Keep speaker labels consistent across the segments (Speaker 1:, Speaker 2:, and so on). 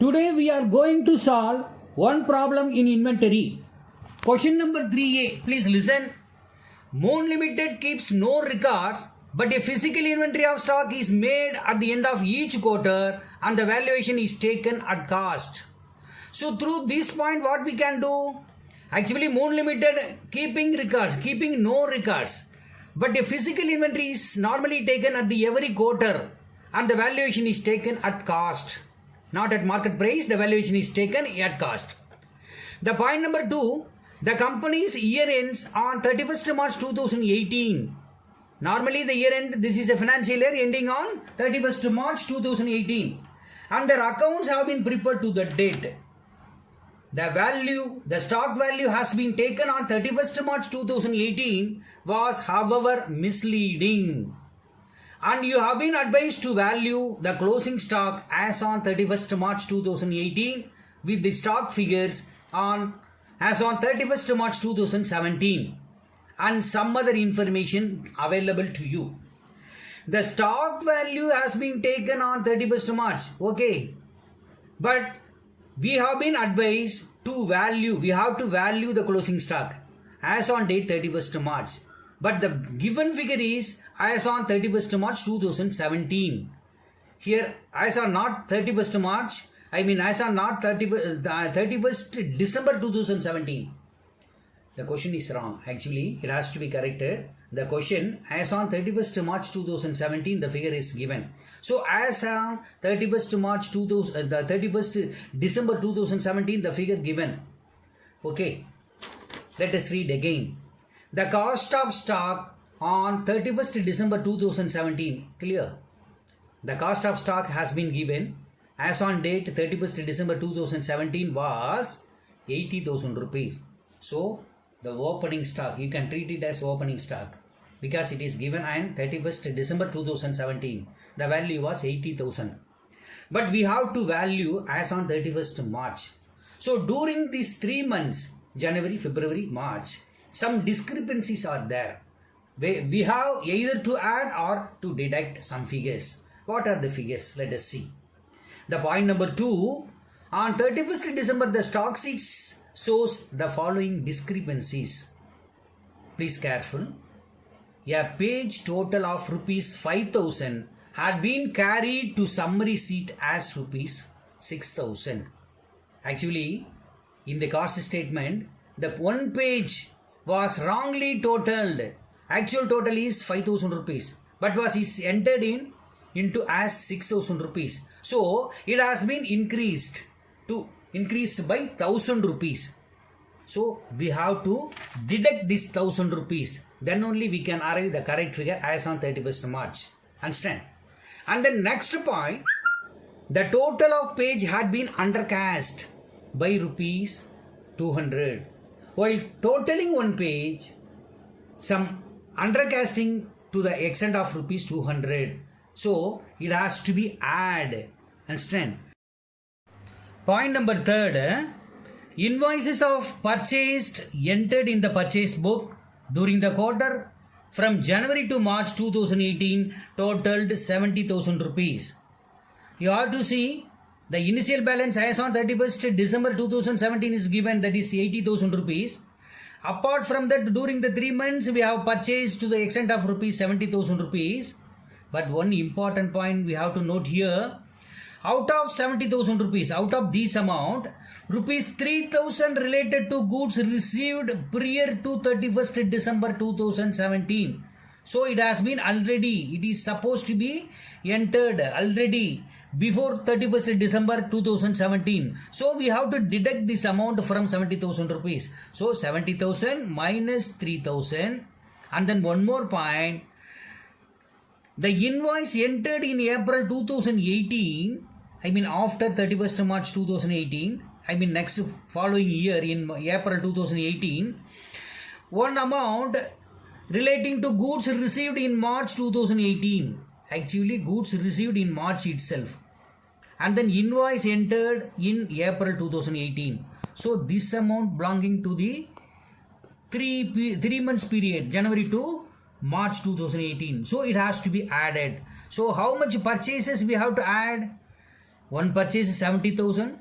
Speaker 1: Today we are going to solve one problem in inventory. Question number 3A. Please listen. Moon Limited keeps no records, but a physical inventory of stock is made at the end of each quarter and the valuation is taken at cost. So through this point what we can do? Actually Moon Limited keeping no records, but a physical inventory is normally taken at the every quarter and the valuation is taken at cost. Not at market price, the valuation is taken at cost. The point number 2, the company's year ends on 31st March 2018. Normally the year end, this is a financial year ending on 31st March 2018. And their accounts have been prepared to the date. The stock value has been taken on 31st March 2018 was however misleading. And you have been advised to value the closing stock as on 31st March 2018 with the stock figures as on 31st March 2017 and some other information available to you. The stock value has been taken on 31st March, okay, but we have been advised to value the closing stock as on date 31st March. But the given figure is as on 31st March 2017. Here, as on not 31st March, as on not 31st December 2017. The question is wrong. Actually, it has to be corrected. The question, as on 31st March 2017, the figure is given. So, as on 31st December 2017, the figure given. Okay. Let us read again. The cost of stock on 31st December 2017, clear. The cost of stock has been given as on date 31st December 2017 was 80,000 rupees. So, the opening stock, you can treat it as opening stock because it is given on 31st December 2017. The value was 80,000. But we have to value as on 31st March. So, during these 3 months, January, February, March, some discrepancies are there. We have either to add or to deduct some figures. What are the figures? Let us see. The point number 2, on 31st December, the stock sheets shows the following discrepancies. Please careful. A page total of rupees 5,000 had been carried to summary sheet as rupees 6,000. Actually, in the cost statement, the one page was wrongly totaled. Actual total is 5,000 rupees, but was entered into as 6,000 rupees. So it has been increased by 1,000 rupees. So we have to deduct this 1,000 rupees. Then only we can arrive the correct figure as on 31st March. Understand? And the next point, the total of page had been undercast by rupees 200. While totaling one page, some undercasting to the extent of rupees 200. So it has to be added. Understand? Point number 3, invoices of purchased entered in the purchase book during the quarter from January to March 2018 totaled 70,000 rupees. You have to see the initial balance as on 31st December 2017 is given, that is 80,000 rupees. Apart from that, during the 3 months, we have purchased to the extent of rupees 70,000 rupees. But one important point we have to note here, out of 70,000 rupees, out of this amount, rupees 3,000 related to goods received prior to 31st December 2017. So it has been already, it is supposed to be entered already before 31st December 2017. So we have to deduct this amount from 70,000 rupees. So 70,000 minus 3,000. And then one more point. The invoice entered in April 2018, after 31st March 2018, next following year in April 2018, one amount relating to goods received in March 2018. Actually, goods received in March itself. And then invoice entered in April 2018. So this amount belonging to the 3 months period, January to March 2018. So it has to be added. So how much purchases we have to add? one purchase is 70,000.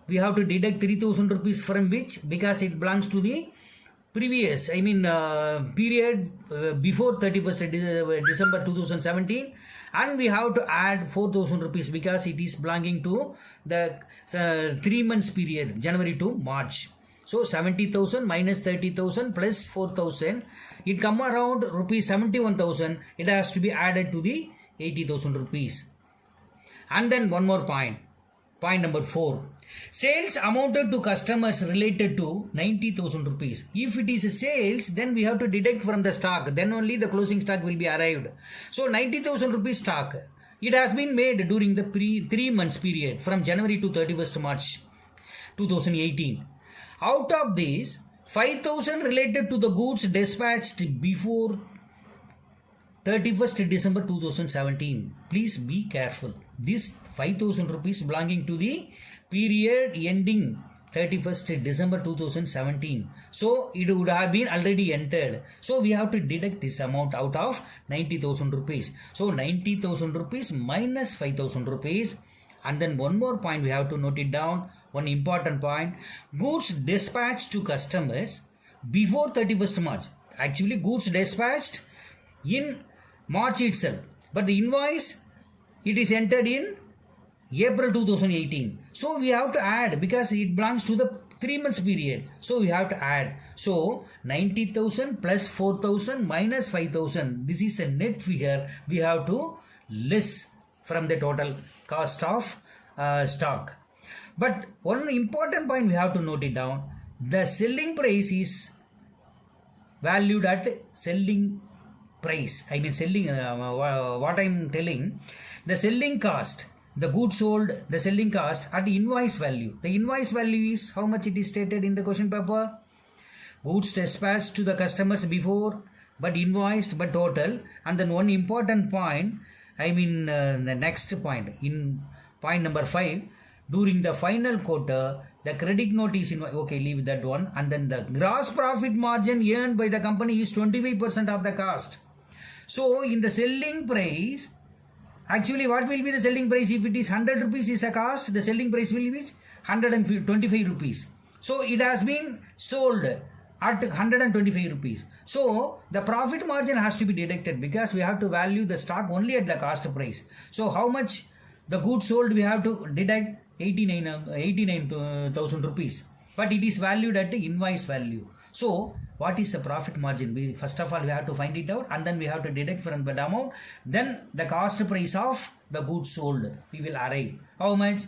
Speaker 1: We have to deduct 3,000 rupees from which, because it belongs to the previous, period before 31st December 2017, and we have to add 4,000 rupees because it is belonging to the 3 months period, January to March. So 70,000 minus 30,000 plus 4,000, it come around rupees 71,000. It has to be added to the 80,000 rupees. And then one more point number 4. Sales amounted to customers related to 90,000 rupees. If it is a sales, then we have to deduct from the stock. Then only the closing stock will be arrived. So 90,000 rupees stock, it has been made during the 3 months period from January to 31st March 2018. Out of this, 5,000 related to the goods dispatched before 31st December 2017. Please be careful. This 5,000 rupees belonging to the period ending 31st December 2017. So it would have been already entered. So we have to deduct this amount out of 90,000 rupees. So 90,000 rupees minus 5,000 rupees. And then one more point we have to note it down. One important point. Goods dispatched to customers before 31st March. Actually goods dispatched in March itself. But the invoice, it is entered in April 2018. So we have to add because it belongs to the 3 months period. So we have to add. So 90,000 plus 4,000 minus 5,000. This is a net figure we have to less from the total cost of stock. But one important point we have to note it down. The selling price is valued at selling price. What I am telling, the selling cost, the goods sold, the selling cost at invoice value. The invoice value is how much it is stated in the question paper. Goods dispatched to the customers before, but invoiced, but total. And then one important point, the next point, in point number 5, during the final quarter, the credit note is okay, leave that one. And then the gross profit margin earned by the company is 25% of the cost. So in the selling price, actually what will be the selling price? If it is 100 rupees is a cost, the selling price will be 125 rupees. So it has been sold at 125 rupees. So the profit margin has to be deducted because we have to value the stock only at the cost price. So how much the goods sold, we have to deduct 89,000 rupees. But it is valued at the invoice value. So what is the profit margin? First of all, we have to find it out, and then we have to deduct from that amount. Then the cost price of the goods sold, we will arrive. How much?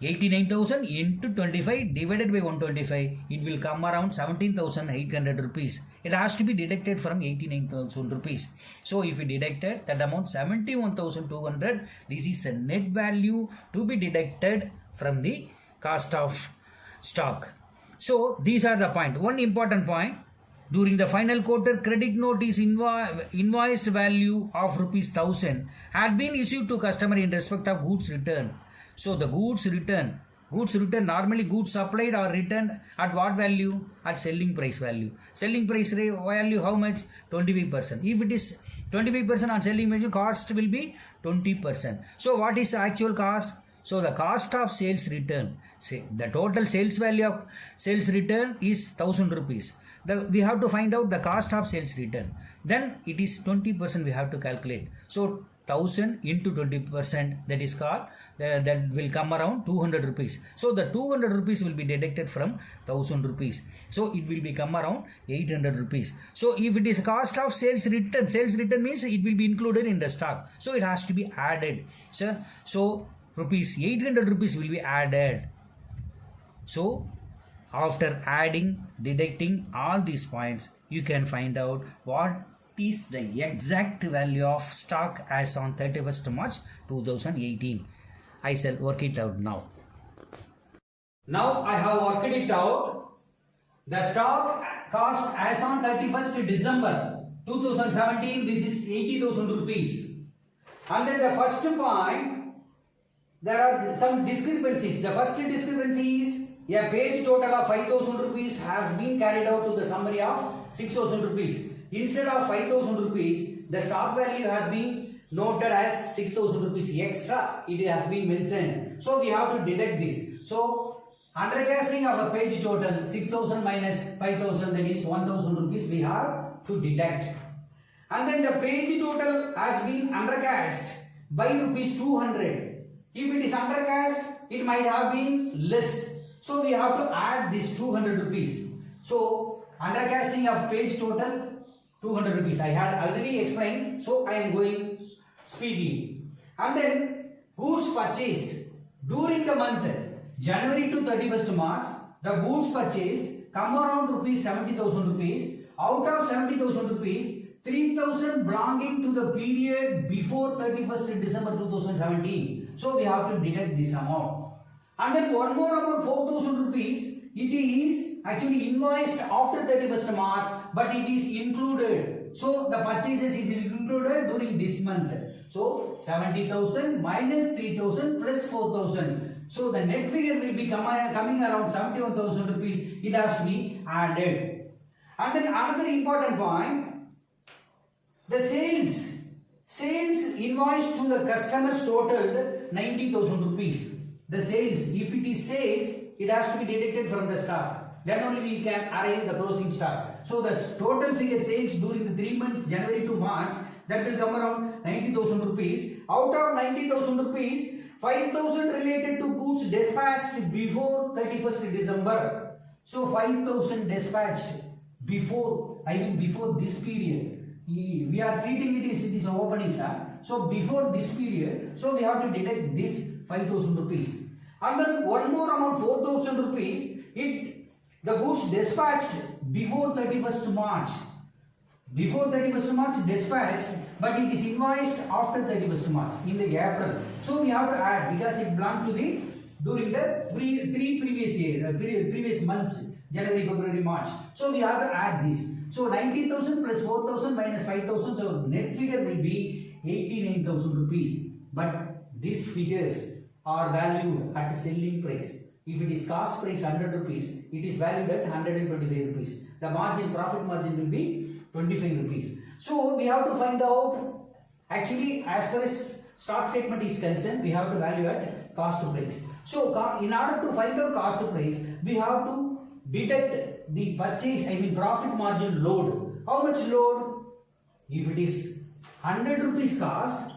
Speaker 1: 89,000 into 25 divided by 125. It will come around 17,800 rupees. It has to be deducted from 89,000 rupees. So if we deducted that amount 71,200, this is the net value to be deducted from the cost of stock. So these are the point. One important point. During the final quarter, credit note is invoiced value of rupees 1,000 had been issued to customer in respect of goods returned. So the goods returned, normally goods supplied or returned at what value? At selling price value. Selling price value how much? 25%. If it is 25% on selling value, cost will be 20%. So what is the actual cost? So the cost of sales return, the total sales value of sales return is 1,000 rupees. We have to find out the cost of sales return. Then it is 20% we have to calculate. So 1,000 into 20%, that is called, that will come around 200 rupees. So the 200 rupees will be deducted from 1,000 rupees. So it will become around 800 rupees. So if it is cost of sales return means it will be included in the stock. So it has to be added. So rupees 800 rupees will be added. So after adding, deducting all these points, you can find out what is the exact value of stock as on 31st March 2018. I shall work it out now. Now I have worked it out. The stock cost as on 31st December 2017, this is 80,000 rupees. And then the first point, there are some discrepancies. The first discrepancy is a page total of 5,000 rupees has been carried out to the summary of 6,000 rupees. Instead of 5,000 rupees, the stock value has been noted as 6,000 rupees extra. It has been mentioned. So we have to deduct this. So undercasting of a page total 6,000 minus 5,000, that is 1,000 rupees we have to deduct. And then the page total has been undercast by rupees 200. If it is undercast, it might have been less. So we have to add this 200 rupees. So undercasting of page total 200 rupees. I had already explained, so I am going speedily. And then goods purchased during the month January to 31st March, the goods purchased come around rupees 70,000 rupees. Out of 70,000 rupees, 3,000 belonging to the period before 31st December 2017. So we have to deduct this amount. And then one more amount, 4,000 rupees. It is actually invoiced after 31st March, but it is included. So the purchases is included during this month. So 70,000 minus 3,000 plus 4,000. So the net figure will be coming around 71,000 rupees. It has to be added. And then another important point, the sales invoiced to the customers totaled 90,000 rupees. The sales, if it is sales, it has to be deducted from the stock. Then only we can arrive the closing stock. So the total figure sales during the 3 months, January to March, that will come around 90,000 rupees. Out of 90,000 rupees, 5,000 related to goods dispatched before 31st December. So 5,000 dispatched before this period. We are treating it as it is opening, sir. So before this period, so we have to deduct this 5,000 rupees. And then one more amount, 4,000 rupees, the goods dispatched before 31st March. Before 31st March dispatched, but it is invoiced after 31st March in the April. So we have to add because it belonged to during the three previous years, previous months, January, February, March. So we have to add this. So 90,000 plus 4,000 minus 5,000. So net figure will be 89,000 rupees. But these figures are valued at selling price. If it is cost price 100 rupees, it is valued at 125 rupees. The margin, profit margin will be 25 rupees. So we have to find out, actually as far as stock statement is concerned, we have to value at cost price. So in order to find out cost price, we have to deduct the purchase, profit margin load. How much load? If it is 100 rupees cost,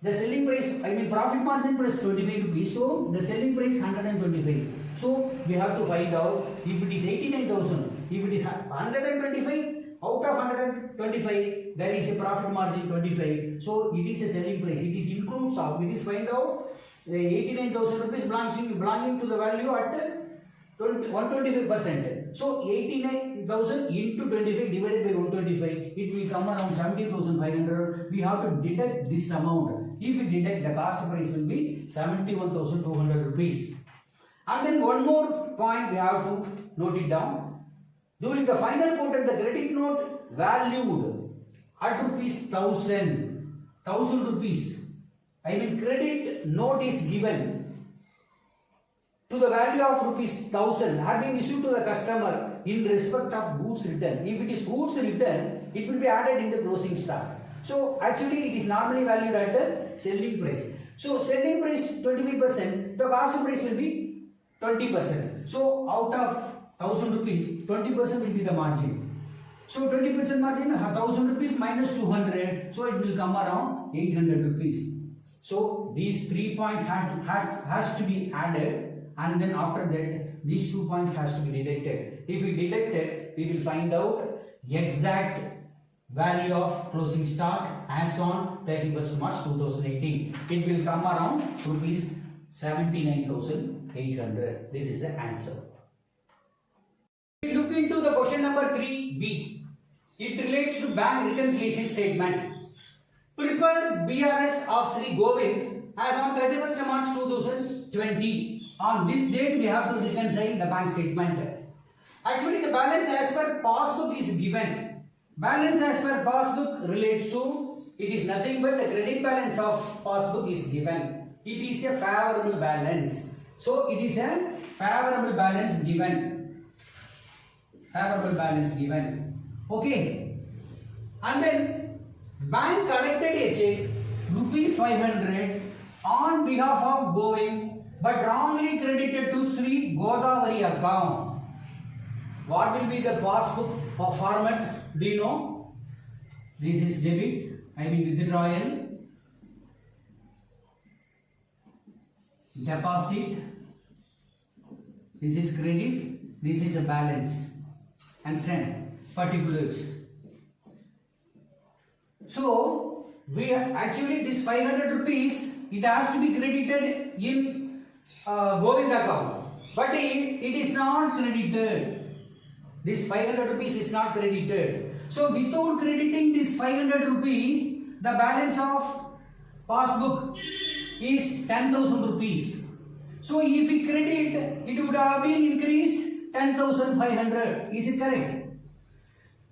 Speaker 1: the selling price, profit margin plus 25 rupees, so the selling price 125. So we have to find out if it is 89,000, if it is 125, out of 125, there is a profit margin 25. So it is a selling price, it is includes of, it is find out the 89,000 rupees belonging to the value at 125%. So 89,000 into 25 divided by 125, it will come around 70,500. We have to deduct this amount. If we deduct, the cost price will be 71,200 rupees. And then one more point we have to note it down. During the final quarter, the credit note valued at rupees 1,000 rupees. Credit note is given to the value of rupees 1,000 have been issued to the customer in respect of goods return. If it is goods return, it will be added in the closing stock. So actually it is normally valued at the selling price. So selling price 25%, the cost price will be 20%. So out of 1,000 rupees, 20% will be the margin. So 20% margin, 1,000 rupees minus 200, so it will come around 800 rupees. So these 3 points has to be added. And then after that, these 2 points has to be deducted. If we deduct it, we will find out exact value of closing stock as on 31st March 2018. It will come around rupees 79,800. This is the answer. We look into the question number 3B. It relates to bank reconciliation statement. Prepare BRS of Sri Govind as on 31st March 2020. On this date, we have to reconcile the bank statement. Actually, the balance as per passbook is given. Balance as per passbook relates to, it is nothing but the credit balance of passbook is given. It is a favorable balance. So, it is a favorable balance given. Favorable balance given. Okay. And then, bank collected a check rupees 500 on behalf of Govind but wrongly credited to Sri Godavari account. What will be the passbook format? Do you know? This is debit, I mean withdrawal, deposit, this is credit, this is a balance. Understand? Particulars. So we actually this 500 rupees, it has to be credited in Govind account, but it is not credited. This 500 rupees is not credited. So without crediting this 500 rupees, the balance of passbook is 10,000 rupees. So if we credit, it would have been increased 10,500. Is it correct?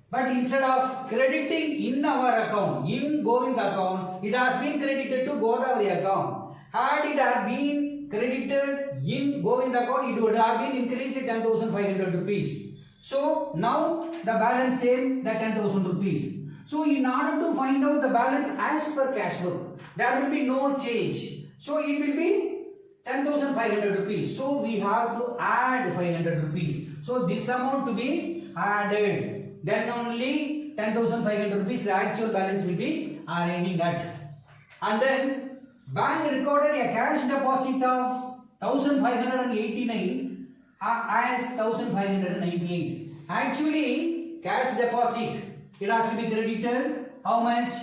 Speaker 1: But instead of crediting in our account, in Govind account, it has been credited to Godavari account. Had it had been credited in Govind account, it would have been increased to 10,500 rupees. So now the balance same, the 10,000 rupees. So in order to find out the balance as per cash book, there will be no change. So it will be 10,500 rupees. So we have to add 500 rupees. So this amount to be added. Then only 10,500 rupees the actual balance will be arriving at. And then bank recorded a cash deposit of 1,589 as 1,598. Actually, cash deposit, it has to be credited how much?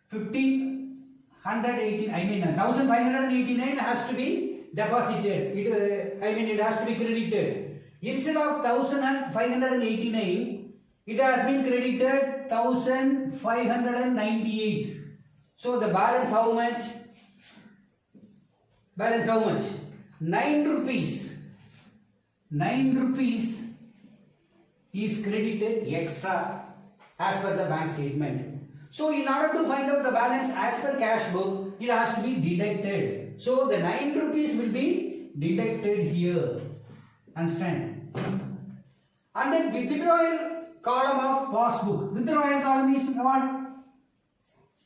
Speaker 1: 1,518. I mean 1,589 has to be deposited. It has to be credited. Instead of 1,589, it has been credited 1,598. So the balance how much? Balance how much? 9 rupees. 9 rupees is credited extra as per the bank statement. So in order to find out the balance as per cash book, it has to be deducted. So the 9 rupees will be deducted here. Understand? And then withdrawal column of passbook. Withdrawal column is what?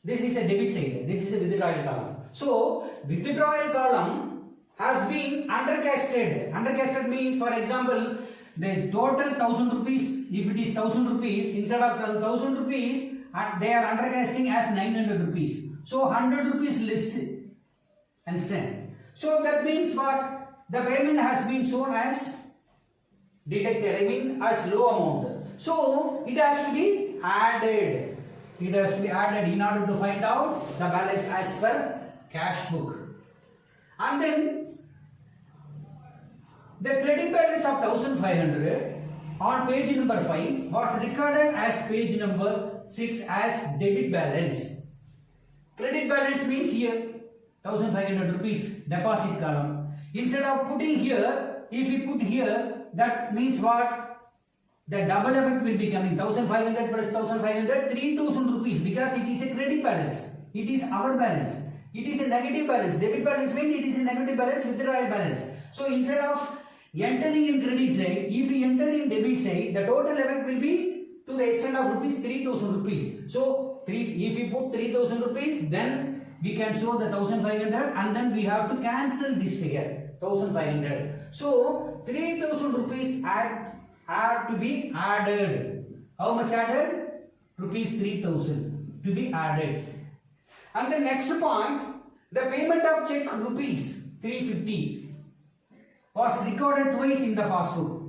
Speaker 1: This is a debit side. This is a withdrawal column. So withdrawal column has been undercasted. Undercasted means, for example, the total 1,000 rupees, if it is 1,000 rupees, instead of 1,000 rupees, they are undercasting as 900 rupees. So 100 rupees less. Understand? So that means what? The payment has been shown as deducted, I mean as low amount. So it has to be added. It has to be added in order to find out the balance as per cash book. And then the credit balance of 1,500 on page number 5 was recorded as page number 6 as debit balance. Credit balance means here 1,500 rupees deposit column. Instead of putting here, if we put here, that means what? The double effect will be coming. 1,500 plus 1,500, 3,000 rupees, because it is a credit balance. It is our balance. It is a negative balance. Debit balance means it is a negative balance, withdrawal balance. So instead of entering in credit side, if we enter in debit side, the total effect will be to the extent of rupees 3,000 rupees. So if we put 3,000 rupees, then we can show the 1,500, and then we have to cancel this figure 1,500. So 3,000 rupees had to be added. How much added? Rupees 3,000 to be added. And the next point, the payment of check rupees 350 was recorded twice in the passbook.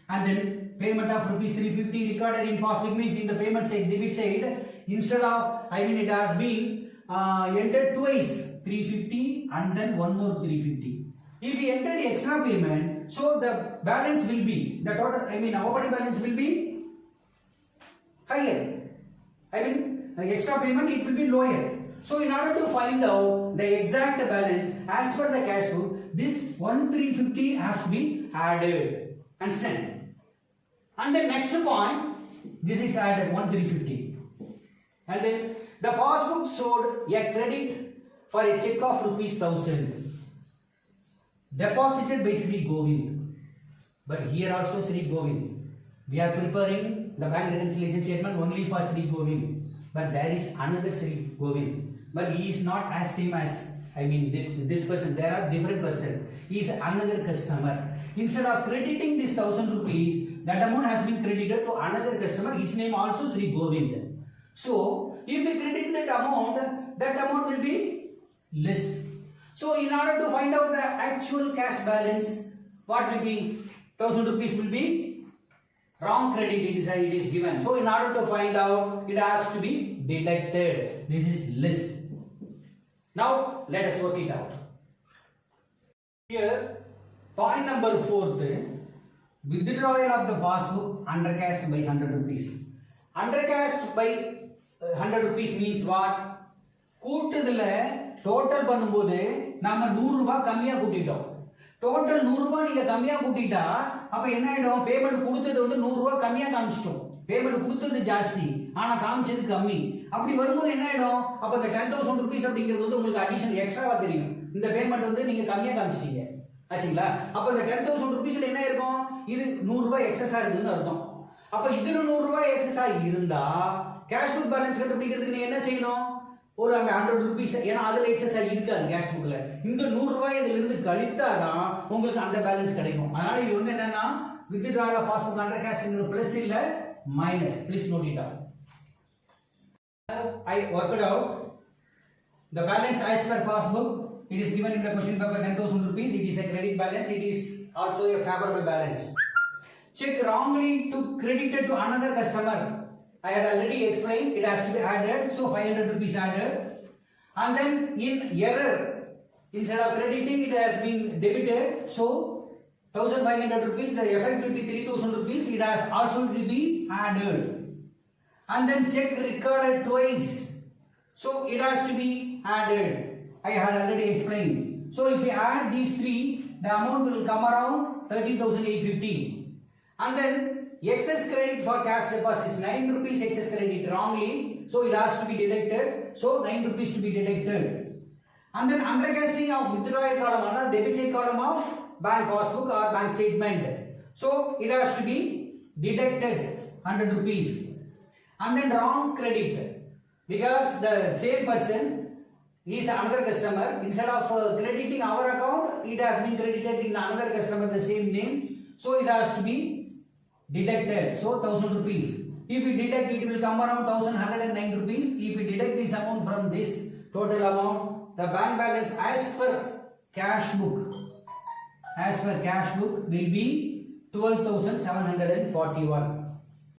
Speaker 1: And then payment of rupees 350 recorded in passbook means in the payment side, debit side, instead of, it has been entered twice, 350 and then one more 350. If we entered extra payment, so the balance will be, the total, opening balance will be higher. The extra payment, it will be lower. So in order to find out the exact balance as per the cash book, this 1,350 has to be added. Understand? And the next point, this is added 1,350. And then the passbook showed a credit for a check of rupees 1,000 deposited by Sri Govind. But here also Sri Govind. We are preparing the bank reconciliation statement only for Sri Govind. but there is another Sri Govind, but he is not as same as, I mean, this person. There are different person. He is another customer. Instead of crediting this 1,000 rupees, that amount has been credited to another customer. His name also Sri Govind. So if we credit that amount will be less. So in order to find out the actual cash balance, what will be 1,000 rupees will be wrong credit. It is given. So in order to find out, it has to be deducted. This is less. Now let us work it out. Here point number 4th, withdrawal of the passbook undercast by 100 rupees. Undercast by 100 rupees means what? கூட்டுதுல total பண்ணும்போது நாம 100 ரூபாய் கம்மியா கூட்டிட்டோம். Total 100 ரூபாய் நீங்க கம்மியா கூட்டிட்டா அப்ப என்ன ஆயிடும்? பேமெண்ட் கொடுத்தது வந்து 100 ரூபாய் கம்மியா காமிச்சிட்டோம். பேமெண்ட் கொடுத்தது ஜாஸ்தி ஆனா காமிச்சது கம்மி. அப்படி வரும்போது என்ன ஆயிடும்? அப்ப இந்த 10,000 rupees அப்படிங்கிறது வந்து உங்களுக்கு அடிஷனல் எக்ஸ்ட்ராவா தெரியும். இந்த பேமெண்ட் வந்து நீங்க கம்மியா காமிச்சிட்டீங்க. ஆச்சுங்களா? அப்ப இந்த 10,000 rupeesல என்ன இருக்கும்? இது 100 ரூபாய் எக்ஸஸா இருக்குன்னு அர்த்தம். அப்ப இதுல 100 ரூபாய் எக்ஸஸா இருந்தா கேஷ் புக் பேலன்ஸ் கண்டுபிடிக்கிறதுக்கு நீங்க என்ன செய்யணும்? ஒரு அங்க 100 rupees, ஏன்னா அதுல எக்ஸஸா இருக்காது கேஷ் புக்ல. இந்த 100 ரூபாய் இதுல இருந்து கழித்தாதான் உங்களுக்கு அந்த பேலன்ஸ் கிடைக்கும். அதனால இது வந்து என்னன்னா withdrawal of passbook under cash plus இல்ல minus. Please note it down. I worked out the balance as per passbook. It is given in the question paper 10,000 rupees. It is a credit balance. It is also a favorable balance. Check wrongly to credited to another customer. I had already explained it has to be added. So 500 rupees added. And then in error, instead of crediting, it has been debited. So 1,500 rupees. The effect will be 3,000 rupees. It has also to be added. And then check recorded twice. So it has to be added. I had already explained. So if we add these three, the amount will come around 13,850. And then excess credit for cash deposits 9 rupees excess credit wrongly. So it has to be deducted. So 9 rupees to be deducted. And then undercasting of withdrawal column or debit side column of bank passbook or bank statement. So it has to be deducted 100 rupees. And then wrong credit, because the same person is another customer. Instead of crediting our account, it has been credited in another customer the same name. So it has to be deducted. So 1,000 rupees. If we deduct, it will come around 1,109 rupees. If we deduct this amount from this total amount, the bank balance as per cash book will be 12,741.